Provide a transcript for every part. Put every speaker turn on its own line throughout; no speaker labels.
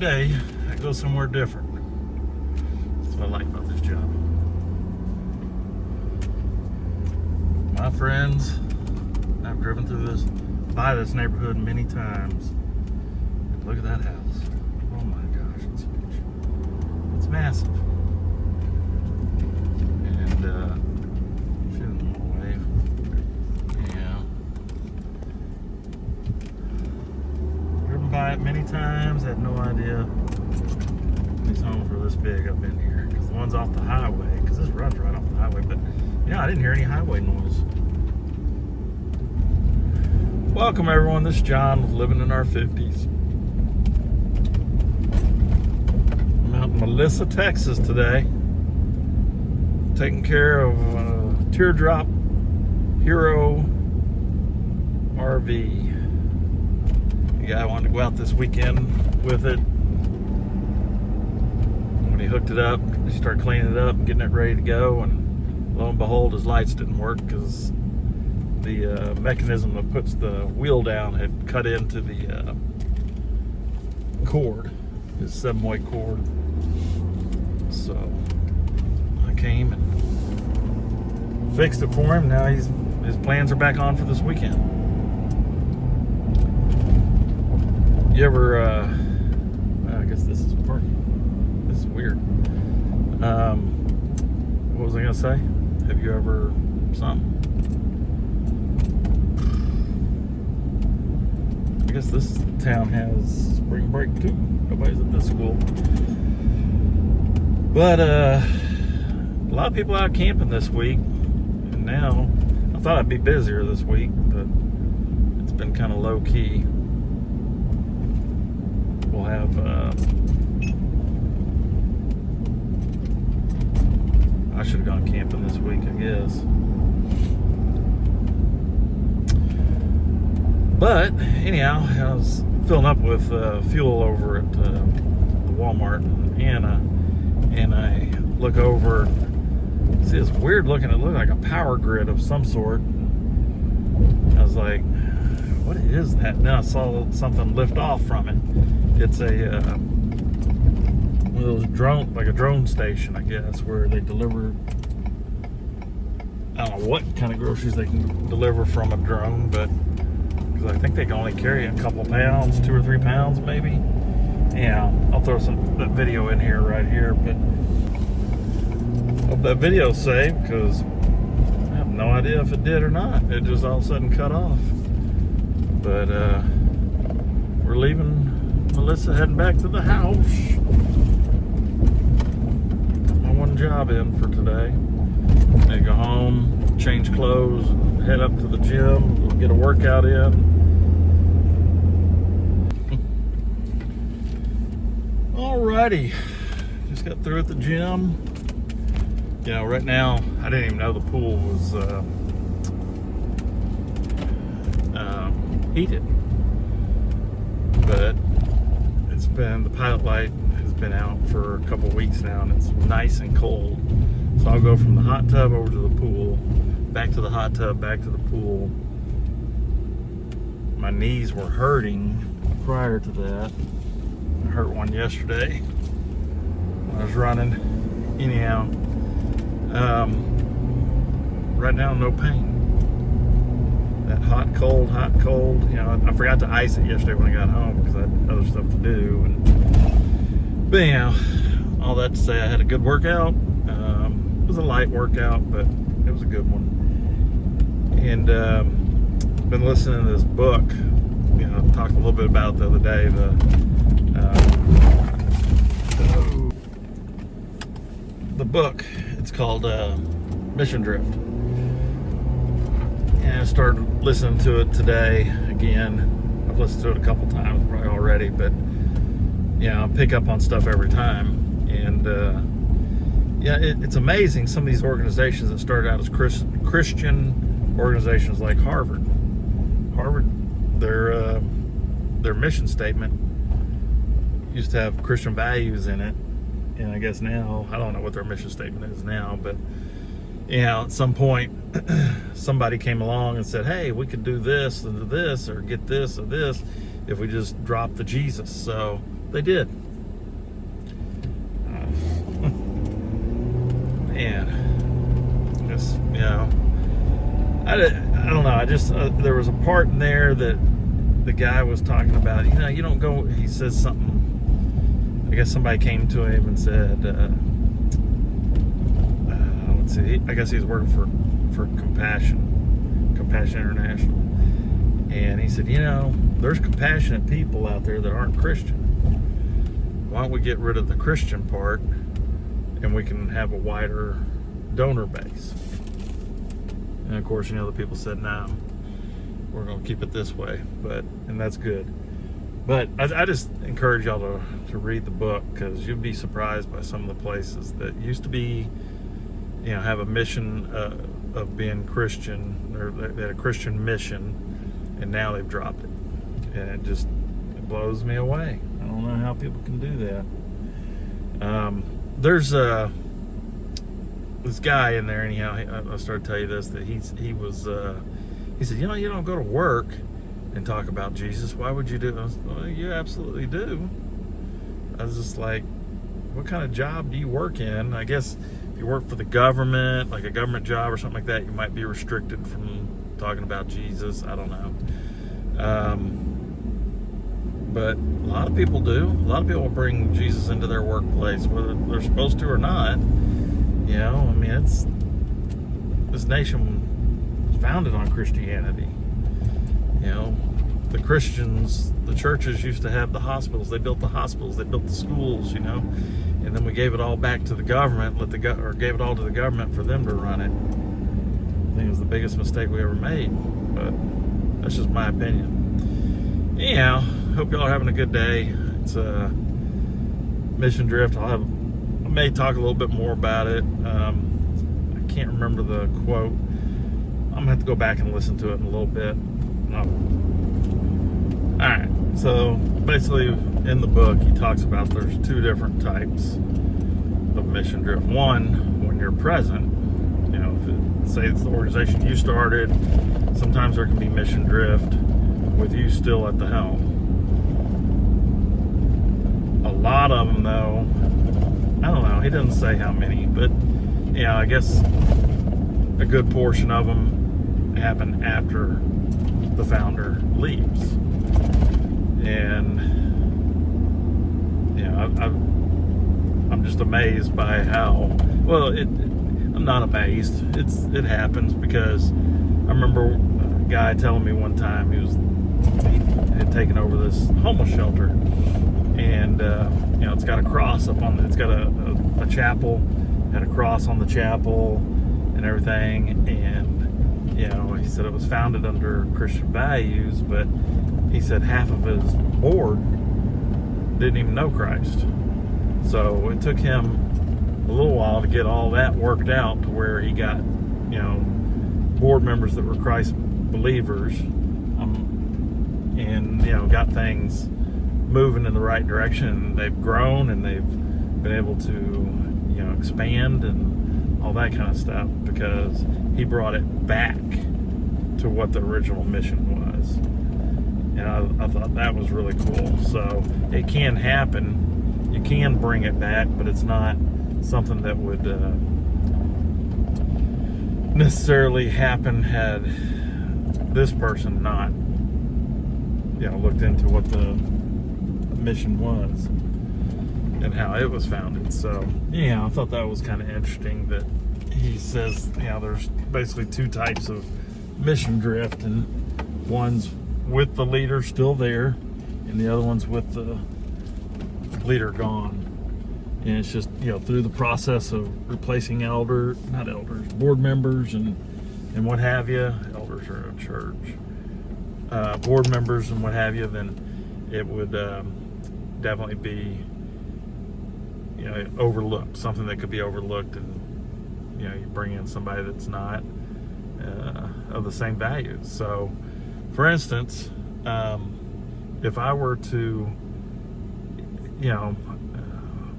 day, I go somewhere different. That's what I like about this job. My friends, I've driven through by this neighborhood many times. And look at that house. Oh my gosh, it's huge. It's massive. And she didn't want to wave. Yeah. Driven by it many times, had no idea these homes were this big up in here. Because the one's off the highway, because this runs right off the highway, but yeah, I didn't hear any highway noise. Welcome everyone, this is John with Living in Our 50s. I'm out in Melissa, Texas today, taking care of Teardrop Hero RV. The guy wanted to go out this weekend with it. When he hooked it up, he started cleaning it up and getting it ready to go, and lo and behold, his lights didn't work because the mechanism that puts the wheel down had cut into the cord, his 7-way cord. So I came and fixed it for him. Now his plans are back on for this weekend. You ever, I guess this is parking. This is weird. What was I gonna say? Have you ever something? I guess this town has spring break too. Nobody's at this school. But a lot of people out camping this week. And now, I thought I'd be busier this week, but it's been kind of low key. We'll have I should have gone camping this week, I guess. But anyhow, I was filling up with fuel over at the Walmart in Anna, and I look over, see this weird looking, it looked like a power grid of some sort. I was like, what is that? Now I saw something lift off from it. It's a one of those like a drone station, I guess, where they deliver, I don't know what kind of groceries they can deliver from a drone, but because I think they can only carry a couple pounds, 2 or 3 pounds maybe. Yeah, I'll throw that video in here right here, but hope that video's saved, because I have no idea if it did or not. It just all of a sudden cut off. But we're leaving Melissa, heading back to the house. Got my one job in for today. I go home, change clothes, head up to the gym, get a workout in. Alrighty, just got through at the gym. You know, right now, I didn't even know the pool was heated. But the pilot light has been out for a couple weeks now, and it's nice and cold. So I'll go from the hot tub over to the pool, back to the hot tub, back to the pool. My knees were hurting prior to that. I hurt one yesterday when I was running. Anyhow, right now, no pain. That hot, cold, you know, I forgot to ice it yesterday when I got home because I had other stuff to do. But anyhow, all that to say, I had a good workout. It was a light workout, but it was a good one. And been listening to this book. You know, I talked a little bit about it the other day. The book. It's called Mission Drift. And I started listening to it today again. I've listened to it a couple times probably already, but yeah, I pick up on stuff every time. And yeah, it's amazing some of these organizations that started out as Christian organizations, like Harvard, their mission statement used to have Christian values in it, and I guess now, I don't know what their mission statement is now, but you know, at some point somebody came along and said, hey, we could do this and this, or get this or this if we just drop the Jesus. So they did. man, just, I don't know. I just, there was a part in there that the guy was talking about, you don't go, he says something, I guess somebody came to him and said, let's see, I guess he was working for Compassion International. And he said, there's compassionate people out there that aren't Christian. Why don't we get rid of the Christian part and we can have a wider donor base? And of course, the people said, no, we're going to keep it this way. And that's good. But I just encourage y'all to read the book, because you'll be surprised by some of the places that used to be, have a mission of being Christian, or they had a Christian mission, and now they've dropped it. And it blows me away. I don't know how people can do that. There's this guy in there, anyhow. I started to tell you this, that he said, you don't go to work and talk about Jesus. Why would you do it? I was, well, you absolutely do. I was just like, what kind of job do you work in? I guess if you work for the government, like a government job or something like that, you might be restricted from talking about Jesus. I don't know. But a lot of people do. A lot of people bring Jesus into their workplace, whether they're supposed to or not. This nation was founded on Christianity. The Christians, the churches used to have the hospitals. They built the hospitals. They built the schools. And then we gave it all back to the government. Gave it all to the government for them to run it. I think it was the biggest mistake we ever made. But that's just my opinion. Anyhow, hope y'all are having a good day. It's Mission Drift. I may talk a little bit more about it. I can't remember the quote. I'm gonna have to go back and listen to it in a little bit. Alright, so basically in the book he talks about there's two different types of mission drift. One, when you're present, say it's the organization you started, sometimes there can be mission drift with you still at the helm. A lot of them, though, I don't know, he doesn't say how many, but I guess a good portion of them happen after the founder leaves. And I'm just amazed by how well I'm not amazed. It happens, because I remember a guy telling me one time he had taken over this homeless shelter, and it's got a cross up on it. It's got a chapel, had a cross on the chapel and everything, and he said it was founded under Christian values, but he said half of his board didn't even know Christ. So it took him a little while to get all that worked out to where he got, board members that were Christ believers, and, got things moving in the right direction. They've grown, and they've been able to, expand and all that kind of stuff, because he brought it back to what the original mission was. And I thought that was really cool. So it can happen. You can bring it back, but it's not something that would necessarily happen had this person not, looked into what the mission was and how it was founded. So, I thought that was kind of interesting that he says, there's basically two types of mission drift, and one's with the leader still there, and the other one's with the leader gone. And it's just, through the process of replacing board members and what have you. Elders are a church. Board members and what have you, then it would definitely be, overlooked. Something that could be overlooked, and, you bring in somebody that's not of the same values. So, for instance, if I were to,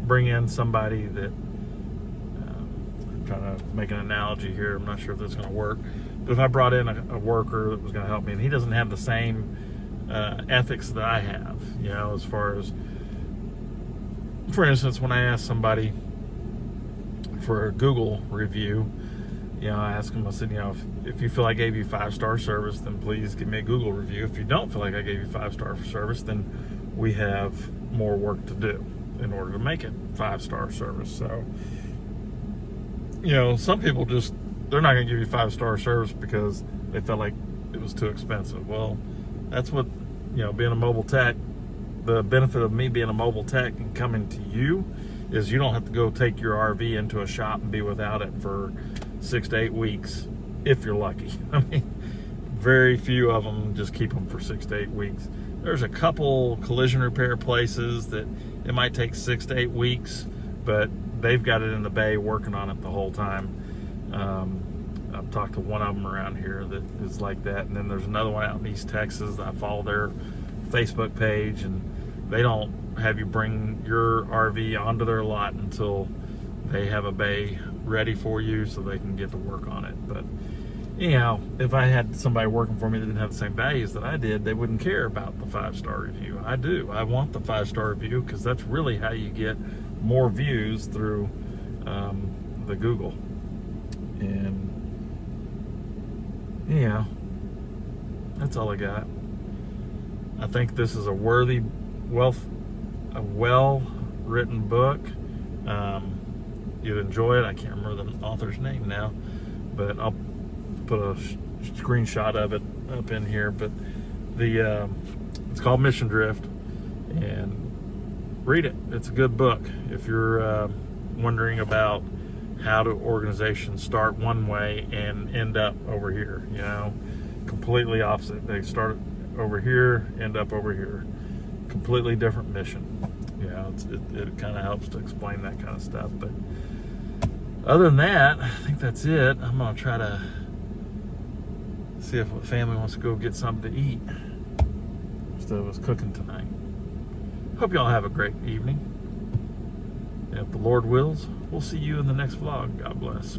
bring in somebody that, I'm trying to make an analogy here, I'm not sure if this is going to work, but if I brought in a worker that was going to help me, and he doesn't have the same ethics that I have, as far as, for instance, when I ask somebody for a Google review, you know, I asked them, I said, you know, if you feel I gave you 5-star service, then please give me a Google review. If you don't feel like I gave you 5-star service, then we have more work to do in order to make it 5-star service. So, you know, some people just, they're not going to give you 5-star service because they felt like it was too expensive. Well, that's what, you know, being a mobile tech, the benefit of me being a mobile tech and coming to you is you don't have to go take your RV into a shop and be without it for 6 to 8 weeks, if you're lucky. I mean, very few of them just keep them for 6 to 8 weeks. There's a couple collision repair places that it might take 6 to 8 weeks, but they've got it in the bay working on it the whole time. I've talked to one of them around here that is like that, and then there's another one out in East Texas. I follow their Facebook page, and they don't have you bring your RV onto their lot until they have a bay ready for you so they can get to work on it. But you know, if I had somebody working for me that didn't have the same values that I did, they wouldn't care about the 5-star review. I do. I want the 5-star review because that's really how you get more views through the Google. And yeah, that's all I got. I think this is a worthy, well-written book. You'd enjoy it. I can't remember the author's name now, but I'll put a screenshot of it up in here. But it's called Mission Drift, and read it. It's a good book if you're wondering about how do organizations start one way and end up over here. You know, completely opposite. They start over here, end up over here. Completely different mission. Yeah, it kind of helps to explain that kind of stuff. But other than that, I think that's it. I'm gonna try to see if the family wants to go get something to eat instead of us cooking tonight. Hope y'all have a great evening. And if the Lord wills, we'll see you in the next vlog. God bless.